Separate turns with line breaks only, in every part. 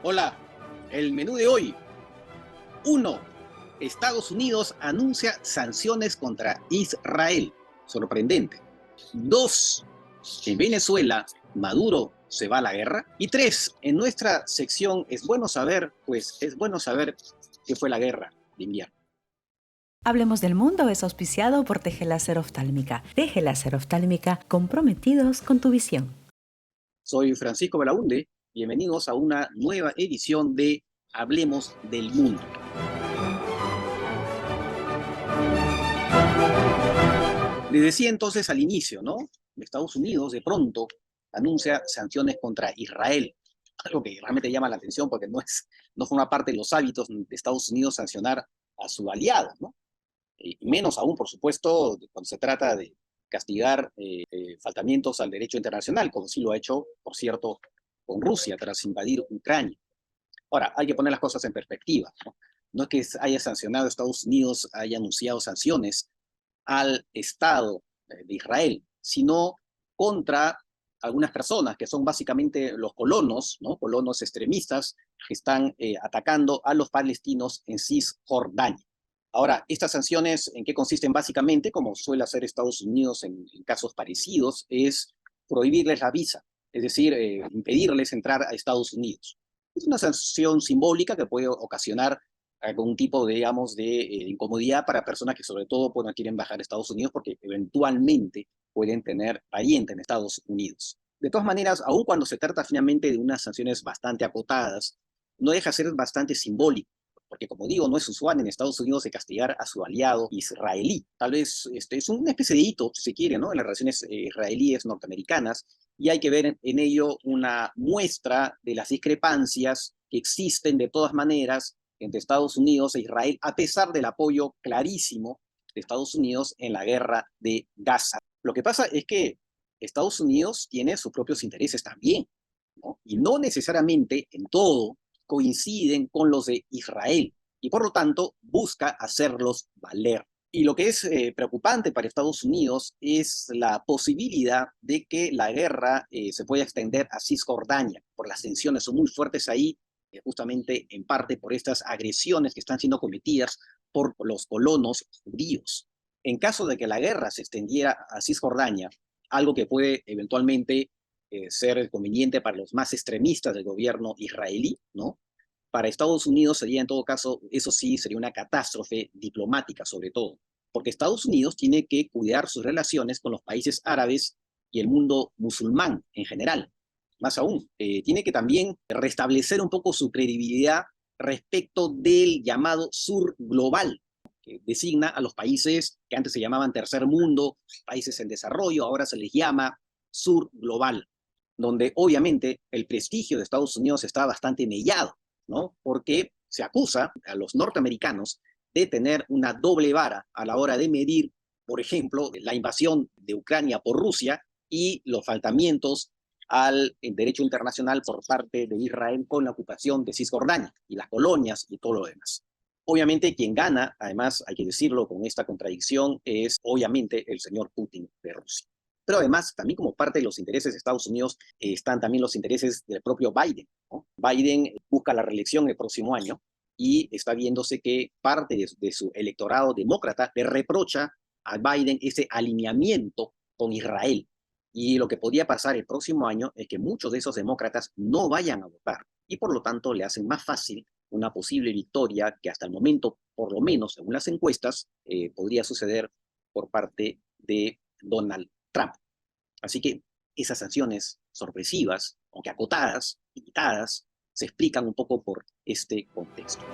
Hola, el menú de hoy. Uno, Estados Unidos anuncia sanciones contra Israel. Sorprendente. 2, en Venezuela, Maduro se va a la guerra. Y 3, en nuestra sección es bueno saber qué fue la guerra de invierno.
Hablemos del Mundo es auspiciado por Teje Láser Oftálmica. Teje Láser Oftálmica, comprometidos con tu visión.
Soy Francisco Belaunde. Bienvenidos a una nueva edición de Hablemos del Mundo. Les decía entonces al inicio, ¿no? Estados Unidos de pronto anuncia sanciones contra Israel, algo que realmente llama la atención porque no forma parte de los hábitos de Estados Unidos sancionar a su aliado, ¿no? Y menos aún, por supuesto, cuando se trata de castigar faltamientos al derecho internacional, como sí lo ha hecho, por cierto, con Rusia tras invadir Ucrania. Ahora, hay que poner las cosas en perspectiva, ¿no? No es que haya sancionado a Estados Unidos, haya anunciado sanciones al Estado de Israel, sino contra algunas personas que son básicamente los colonos, ¿no? Colonos extremistas que están atacando a los palestinos en Cisjordania. Ahora, estas sanciones, ¿en qué consisten básicamente? Como suele hacer Estados Unidos en casos parecidos, es prohibirles la visa, es decir, impedirles entrar a Estados Unidos. Es una sanción simbólica que puede ocasionar algún tipo de, digamos, de incomodidad para personas que sobre todo pues, no quieren bajar a Estados Unidos porque eventualmente pueden tener pariente en Estados Unidos. De todas maneras, aun cuando se trata finalmente de unas sanciones bastante acotadas, no deja de ser bastante simbólico, porque como digo, no es usual en Estados Unidos de castigar a su aliado israelí. Tal vez es una especie de hito, si se quiere, ¿no? En las relaciones israelíes norteamericanas, y hay que ver en ello una muestra de las discrepancias que existen de todas maneras entre Estados Unidos e Israel, a pesar del apoyo clarísimo de Estados Unidos en la guerra de Gaza. Lo que pasa es que Estados Unidos tiene sus propios intereses también, ¿no? Y no necesariamente en todo coinciden con los de Israel, y por lo tanto busca hacerlos valer. Y lo que es preocupante para Estados Unidos es la posibilidad de que la guerra se pueda extender a Cisjordania, por las tensiones son muy fuertes ahí, justamente en parte por estas agresiones que están siendo cometidas por los colonos judíos. En caso de que la guerra se extendiera a Cisjordania, algo que puede eventualmente ser conveniente para los más extremistas del gobierno israelí, ¿no? Para Estados Unidos sería en todo caso, eso sí, sería una catástrofe diplomática sobre todo, porque Estados Unidos tiene que cuidar sus relaciones con los países árabes y el mundo musulmán en general. Más aún, tiene que también restablecer un poco su credibilidad respecto del llamado sur global, que designa a los países que antes se llamaban tercer mundo, países en desarrollo, ahora se les llama sur global, donde obviamente el prestigio de Estados Unidos está bastante mellado, ¿no? Porque se acusa a los norteamericanos de tener una doble vara a la hora de medir, por ejemplo, la invasión de Ucrania por Rusia y los faltamientos al derecho internacional por parte de Israel con la ocupación de Cisjordania y las colonias y todo lo demás. Obviamente quien gana, además hay que decirlo con esta contradicción, es obviamente el señor Putin de Rusia. Pero además, también como parte de los intereses de Estados Unidos, están también los intereses del propio Biden, ¿no? Biden busca la reelección el próximo año y está viéndose que parte de su electorado demócrata le reprocha a Biden ese alineamiento con Israel. Y lo que podría pasar el próximo año es que muchos de esos demócratas no vayan a votar y por lo tanto le hacen más fácil una posible victoria que hasta el momento, por lo menos según las encuestas, podría suceder por parte de Donald Trump. Así que esas sanciones sorpresivas, aunque acotadas, limitadas, se explican un poco por este contexto.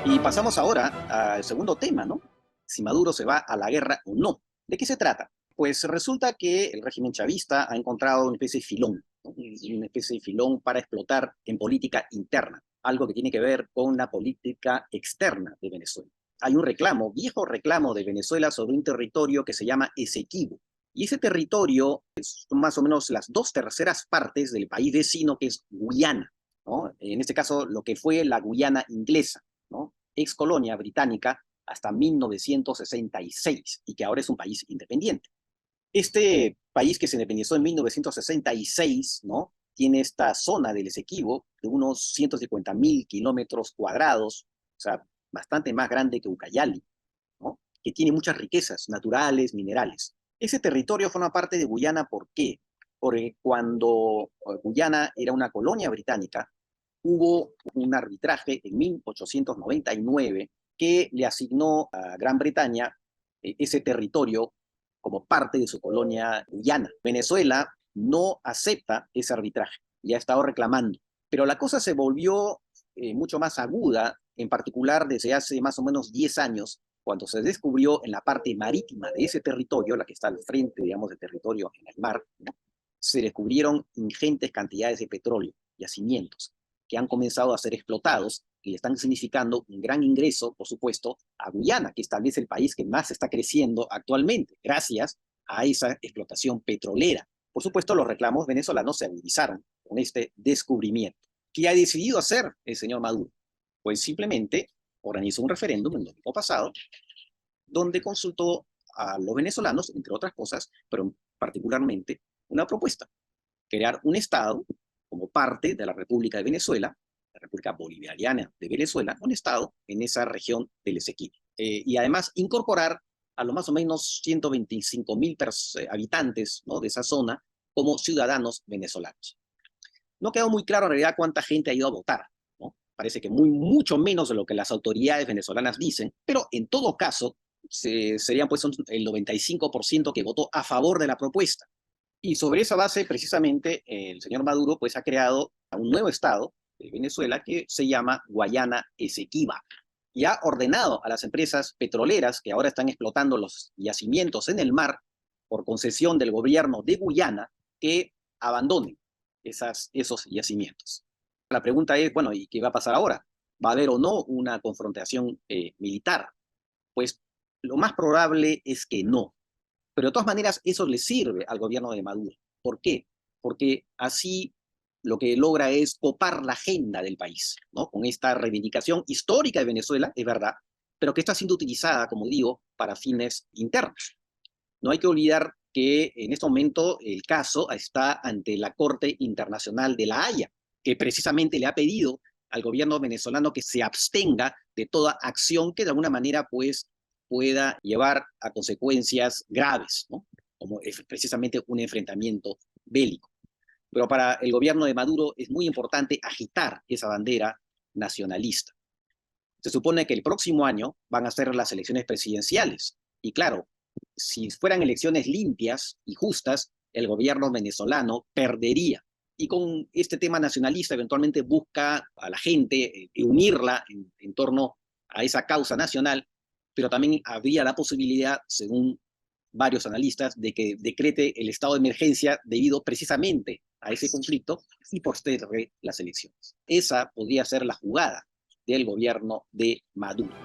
Y pasamos ahora al segundo tema, ¿no? Si Maduro se va a la guerra o no. ¿De qué se trata? Pues resulta que el régimen chavista ha encontrado una especie de filón, ¿no? Una especie de filón para explotar en política interna, algo que tiene que ver con la política externa de Venezuela. Hay un reclamo, viejo reclamo de Venezuela sobre un territorio que se llama Esequibo. Y ese territorio es más o menos las 2/3 partes del país vecino que es Guyana, ¿no? En este caso, lo que fue la Guyana inglesa, ¿no? Ex colonia británica hasta 1966 y que ahora es un país independiente. Este país que se independizó en 1966, ¿no? tiene esta zona del Esequibo de unos 150.000 kilómetros cuadrados, o sea, bastante más grande que Ucayali, ¿no? Que tiene muchas riquezas naturales, minerales. Ese territorio forma parte de Guyana, ¿por qué? Porque cuando Guyana era una colonia británica, hubo un arbitraje en 1899 que le asignó a Gran Bretaña ese territorio como parte de su colonia Guyana. Venezuela no acepta ese arbitraje y ha estado reclamando. Pero la cosa se volvió mucho más aguda, en particular desde hace más o menos 10 años, cuando se descubrió en la parte marítima de ese territorio, la que está al frente, digamos, del territorio en el mar, ¿no? Se descubrieron ingentes cantidades de petróleo, yacimientos, que han comenzado a ser explotados y están significando un gran ingreso, por supuesto, a Guyana, que es tal vez el país que más está creciendo actualmente, gracias a esa explotación petrolera. Por supuesto, los reclamos venezolanos se agudizaron con este descubrimiento. ¿Qué ha decidido hacer el señor Maduro? Pues simplemente organizó un referéndum el domingo pasado, donde consultó a los venezolanos, entre otras cosas, pero particularmente una propuesta: crear un Estado como parte de la República de Venezuela, la República Bolivariana de Venezuela, un Estado en esa región del Esequibo. Y además incorporar a los más o menos 125.000 habitantes, ¿no?, de esa zona como ciudadanos venezolanos. No quedó muy claro en realidad cuánta gente ha ido a votar, ¿no? Parece que mucho menos de lo que las autoridades venezolanas dicen, pero en todo caso serían pues el 95% que votó a favor de la propuesta. Y sobre esa base, precisamente, el señor Maduro pues ha creado un nuevo estado de Venezuela que se llama Guayana Esequiba, y ha ordenado a las empresas petroleras que ahora están explotando los yacimientos en el mar por concesión del gobierno de Guyana que abandonen esos yacimientos. La pregunta es, bueno, ¿y qué va a pasar ahora? ¿Va a haber o no una confrontación militar? Pues lo más probable es que no. Pero de todas maneras, eso le sirve al gobierno de Maduro. ¿Por qué? Porque así lo que logra es copar la agenda del país, ¿no? Con esta reivindicación histórica de Venezuela, es verdad, pero que está siendo utilizada, como digo, para fines internos. No hay que olvidar que en este momento el caso está ante la Corte Internacional de La Haya, que precisamente le ha pedido al gobierno venezolano que se abstenga de toda acción que de alguna manera pues pueda llevar a consecuencias graves, ¿no? Como es precisamente un enfrentamiento bélico. Pero para el gobierno de Maduro es muy importante agitar esa bandera nacionalista. Se supone que el próximo año van a ser las elecciones presidenciales. Y claro, si fueran elecciones limpias y justas, el gobierno venezolano perdería. Y con este tema nacionalista eventualmente busca a la gente unirla en torno a esa causa nacional, pero también habría la posibilidad, según varios analistas, de que decrete el estado de emergencia debido precisamente a ese conflicto y postergue las elecciones. Esa podría ser la jugada del gobierno de Maduro.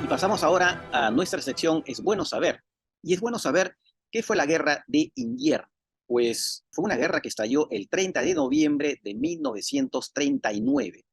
Y pasamos ahora a nuestra sección Es Bueno Saber. Y es bueno saber qué fue la guerra de invierno. Pues fue una guerra que estalló el 30 de noviembre de 1939,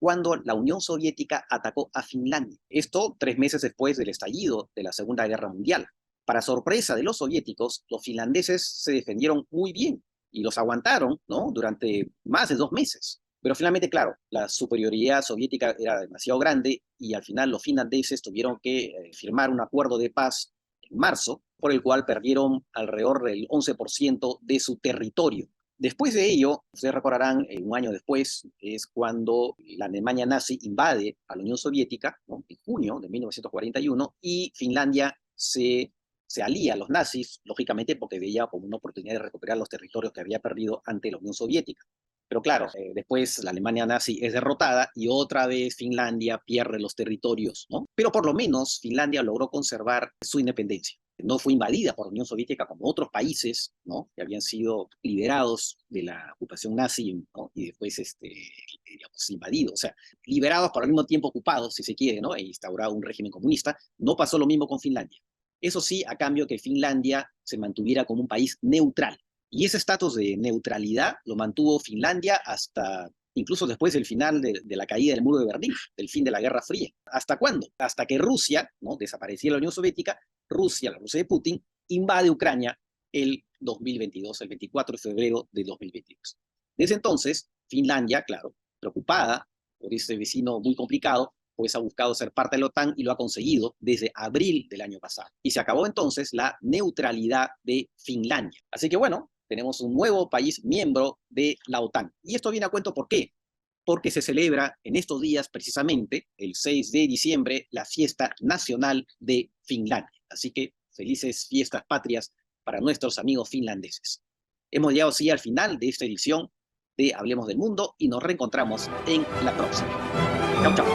cuando la Unión Soviética atacó a Finlandia. Esto 3 meses después del estallido de la Segunda Guerra Mundial. Para sorpresa de los soviéticos, los finlandeses se defendieron muy bien y los aguantaron, ¿no?, durante más de 2 meses. Pero finalmente, claro, la superioridad soviética era demasiado grande y al final los finlandeses tuvieron que firmar un acuerdo de paz en marzo, por el cual perdieron alrededor del 11% de su territorio. Después de ello, ustedes recordarán, un año después, es cuando la Alemania nazi invade a la Unión Soviética, ¿no?, en junio de 1941, y Finlandia se alía a los nazis, lógicamente porque veía como una oportunidad de recuperar los territorios que había perdido ante la Unión Soviética. Pero claro, después la Alemania nazi es derrotada y otra vez Finlandia pierde los territorios, ¿no? Pero por lo menos Finlandia logró conservar su independencia. No fue invadida por la Unión Soviética como otros países, ¿no?, que habían sido liberados de la ocupación nazi, ¿no?, y después digamos, invadidos, o sea, liberados pero al mismo tiempo ocupados, si se quiere, ¿no?, e instaurado un régimen comunista. No pasó lo mismo con Finlandia. Eso sí, a cambio que Finlandia se mantuviera como un país neutral. Y ese estatus de neutralidad lo mantuvo Finlandia hasta incluso después del final de la caída del muro de Berlín, del fin de la Guerra Fría. ¿Hasta cuándo? Hasta que Rusia, ¿no?, desaparecía la Unión Soviética, Rusia, la Rusia de Putin, invade Ucrania el 2022, el 24 de febrero de 2022. Desde entonces, Finlandia, claro, preocupada por ese vecino muy complicado, pues ha buscado ser parte de la OTAN y lo ha conseguido desde abril del año pasado. Y se acabó entonces la neutralidad de Finlandia. Así que bueno, tenemos un nuevo país miembro de la OTAN. Y esto viene a cuento ¿por qué? Porque se celebra en estos días, precisamente, el 6 de diciembre, la fiesta nacional de Finlandia. Así que felices fiestas patrias para nuestros amigos finlandeses. Hemos llegado así al final de esta edición de Hablemos del Mundo y nos reencontramos en la próxima. Chau, chau.